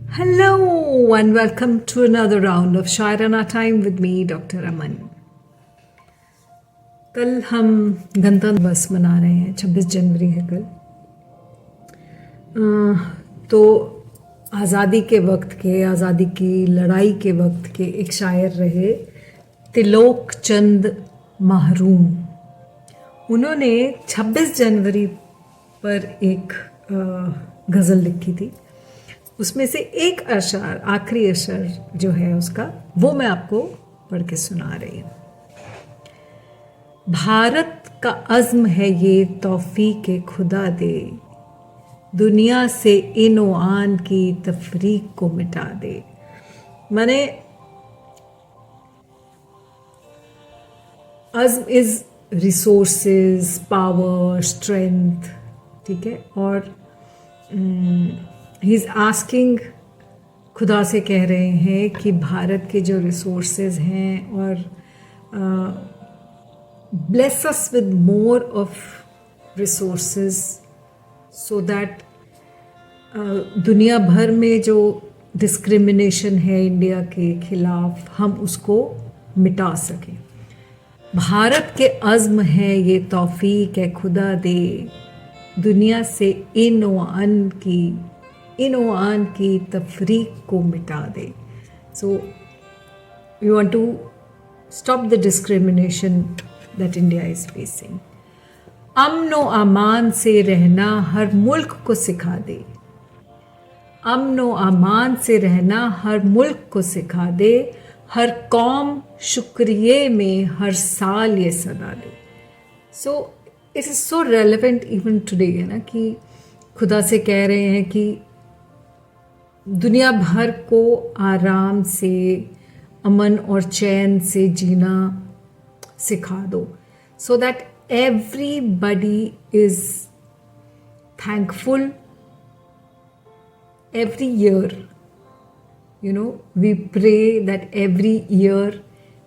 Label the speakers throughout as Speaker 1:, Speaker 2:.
Speaker 1: Hello and welcome to another round of Shairana Time with me, Dr. Aman. कल हम गणतंत्र दिवस मना रहे हैं, 26 जनवरी है कल। तो आज़ादी के वक्त के, आज़ादी की लड़ाई के वक्त के एक शायर रहे तिलोक चंद महरूम। उन्होंने 26 जनवरी पर एक गज़ल लिखी थी। उसमें से एक अशर, आखिरी अशर जो है उसका, वो मैं आपको पढ़ के सुना रही हूँ। भारत का अज़्म है ये तौफीक खुदा दे, दुनिया से इन व आन की तफरीक को मिटा दे। माने अज़्म इज़ रिसोर्सेज, पावर, स्ट्रेंथ, ठीक है। और ही इज़ आस्किंग, खुदा से कह रहे हैं कि भारत के जो रिसोर्सेज हैं और bless us with more of resources so that दुनिया भर में जो डिस्क्रिमिनेशन है इंडिया के खिलाफ हम उसको मिटा सकें। भारत के अज़्म है ये तौफीक है खुदा दे, दुनिया से इन व आन की तफरीक को मिटा दे। So we want to stop the discrimination that India is facing. अमनो अमान से रहना हर मुल्क को सिखा दे, अमनो अमान से रहना हर मुल्क को सिखा दे, हर कौम शुक्रिये में हर साल ये सदा दे। So it is so relevant even today, है ना, कि खुदा से कह रहे हैं कि दुनिया भर को आराम से, अमन और चैन से जीना सिखा दो, so that everybody is thankful every year. You know, we pray that every year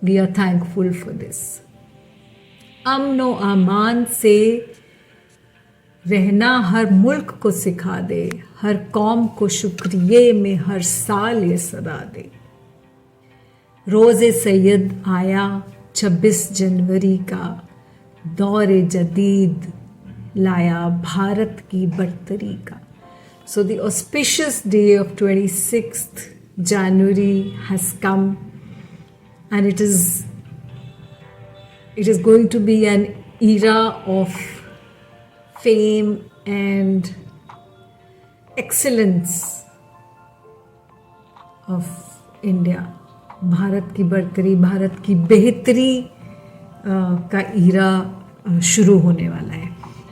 Speaker 1: we are thankful for this. अमनो अमान से रहना हर मुल्क को सिखा दे, हर कौम को शुक्रिये में हर साल ये सदा दे। रोज़े सैयद आया 26 जनवरी का, दौरे जदीद लाया भारत की बरतरी का। So the auspicious day of 26th January has come, and it is going to be an era of fame and excellence of India. Bharat की बरतरी, भारत की बेहतरी का ईरा शुरू होने वाला है।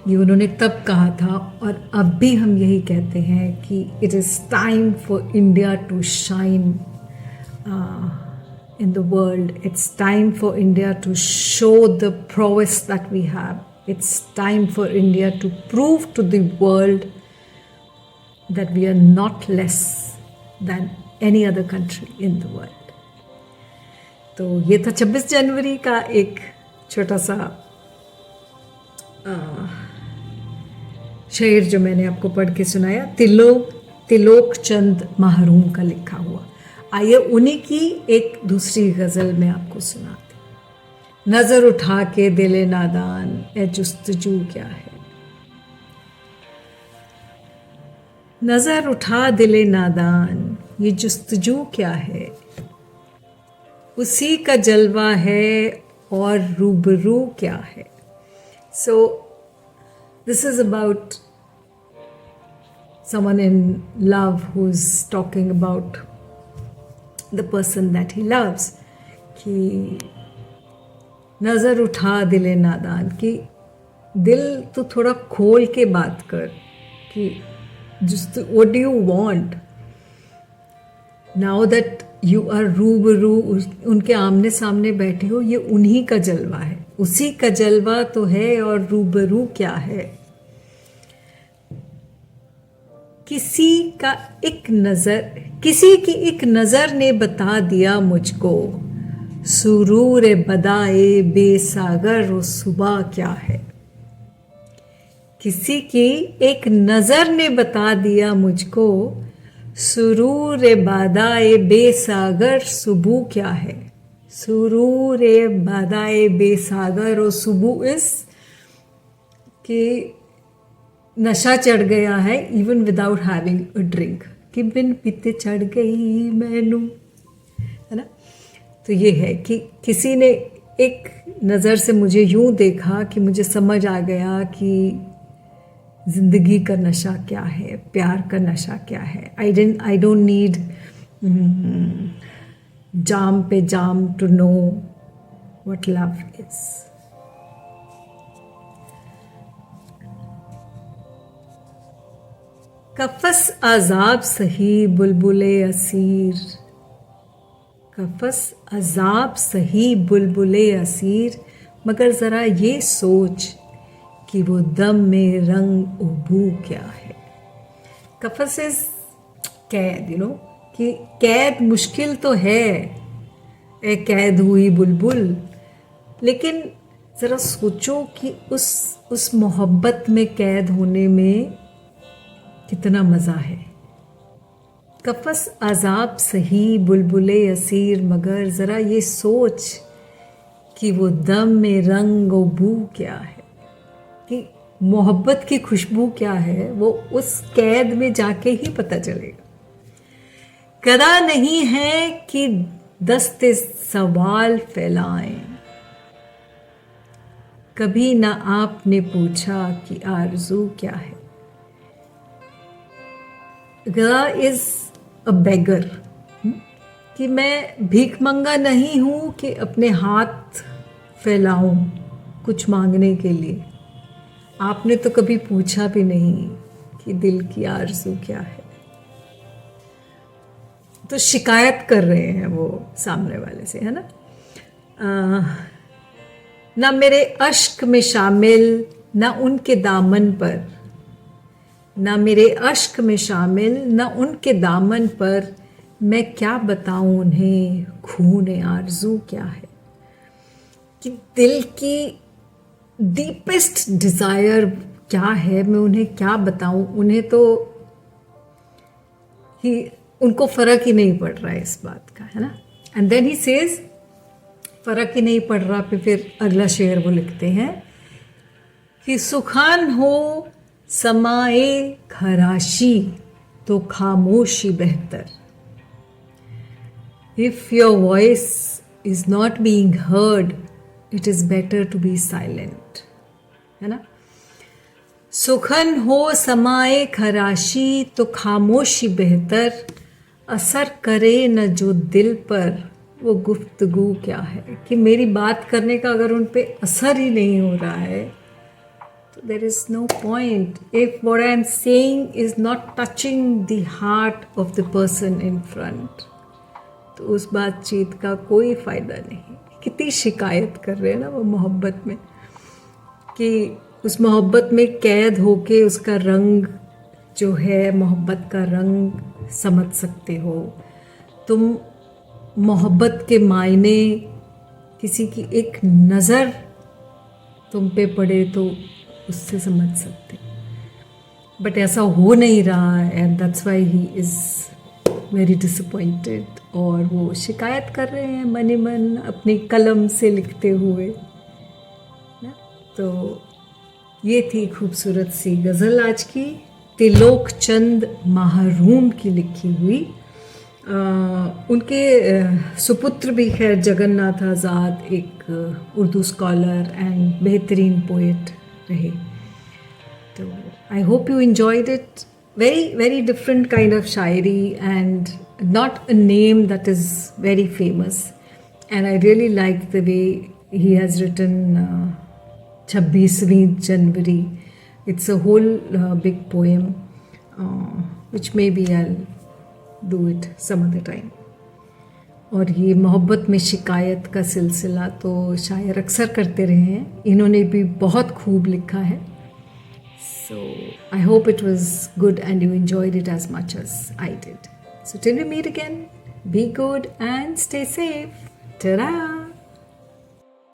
Speaker 1: ये उन्होंने तब कहा था और अब भी हम यही कहते हैं कि it is time for India to shine in the world. It's time for India to show the prowess that we have. It's time for India to prove to the world that we are not less than any other country in the world. तो ये था 26 जनवरी का एक छोटा सा शेर जो मैंने आपको पढ़ के सुनाया, तिलोक चंद महरूम का लिखा हुआ। आइए उन्हीं की एक दूसरी गज़ल में आपको सुनाती। नज़र उठा के दिले नादान, ए जुस्तजू क्या है। नज़र उठा दिले नादान, ये जुस्तजू क्या है। उसी का जलवा है और रूबरू क्या है। So this is about someone in love who's talking about the person that he loves, कि नज़र उठा दिले नादान, कि दिल तो थोड़ा खोल के बात कर, कि just what do you want now that you are रूबरू, उनके आमने सामने बैठे हो। ये उन्हीं का जलवा है, उसी का जलवा तो है और रूबरू क्या है। किसी की एक नज़र ने बता दिया मुझको, सुरूर बदाए बेसागर वो सुबह क्या है। किसी की एक नज़र ने बता दिया मुझको, सुरूर बादाए बेसागर सुबह क्या है? सुरूर बादाए बेसागर, और सुबह इस कि नशा चढ़ गया है even without having a drink, कि बिन पीते चढ़ गई मैनू, है ना। तो ये है कि किसी ने एक नज़र से मुझे यूं देखा कि मुझे समझ आ गया कि ज़िंदगी का नशा क्या है, प्यार का नशा क्या है। आई डोंट नीड जाम पे जाम to know what love is. कफस अजाब सही बुलबुले असीर, कफस अजाब सही बुलबुले असीर, मगर ज़रा ये सोच कि वो दम में रंग उबू क्या है। कफस इज कैद, कि कैद मुश्किल तो है, ए कैद हुई बुलबुल, लेकिन ज़रा सोचो कि उस मोहब्बत में कैद होने में कितना मज़ा है। कफस अजाब सही बुलबुले असीर, मगर ज़रा ये सोच कि वो दम में रंग और बू क्या है, कि मोहब्बत की खुशबू क्या है, वो उस कैद में जाके ही पता चलेगा। कदा नहीं है कि दस्ते सवाल फैलाएं, कभी ना आपने पूछा कि आरज़ू क्या है। गदा इज अ बेगर, कि मैं भीख मंगा नहीं हूं कि अपने हाथ फैलाऊं कुछ मांगने के लिए। आपने तो कभी पूछा भी नहीं कि दिल की आरज़ू क्या है। तो शिकायत कर रहे हैं वो सामने वाले से, है ना। ना मेरे अश्क में शामिल ना उनके दामन पर, ना मेरे अश्क में शामिल ना उनके दामन पर, मैं क्या बताऊं उन्हें खून आरज़ू क्या है। कि दिल की डीपेस्ट डिज़ायर क्या है, मैं उन्हें क्या बताऊं। उन्हें तो उनको फ़र्क ही नहीं पड़ रहा है इस बात का, है ना। एंड देन ही सेज, फ़र्क ही नहीं पड़ रहा, फिर अगला शेर वो लिखते हैं कि सुखान हो समाए खराशी तो खामोशी बेहतर। If your voice is not being heard, it is better to be silent, है ना। सुखन हो समाए खराशी तो खामोशी बेहतर, असर करे न जो दिल पर वो गुफ्तगू क्या है। कि मेरी बात करने का अगर उन पे असर ही नहीं हो रहा है तो there is no point. If what I am saying is not touching the heart of the person in front, तो उस बातचीत का कोई फ़ायदा नहीं। कितनी शिकायत कर रहे हैं ना वो मोहब्बत में, कि उस मोहब्बत में कैद होके उसका रंग जो है, मोहब्बत का रंग समझ सकते हो तुम। मोहब्बत के मायने किसी की एक नज़र तुम पे पड़े तो उससे समझ सकते, बट ऐसा हो नहीं रहा है, and that's why he is very disappointed. और वो शिकायत कर रहे हैं मन ही मन अपनी कलम से लिखते हुए ना। तो ये थी खूबसूरत सी गज़ल आज की, त्रिलोक चंद महरूम की लिखी हुई। उनके सुपुत्र भी खैर जगन्नाथ आज़ाद एक उर्दू स्कॉलर एंड बेहतरीन पोएट रहे। तो I hope you enjoyed it. Very different kind of Shayari and not a name that is very famous. And I really like the way he has written 26वीं January. It's a whole big poem, which maybe I'll do it some other time. और ये मोहब्बत में शिकायत का सिलसिला तो शायर अक्सर करते रहे हैं, इन्होंने भी बहुत खूब लिखा है. So I hope it was good and you enjoyed it as much as I did. So till we meet again, be good and stay safe. Ta-da!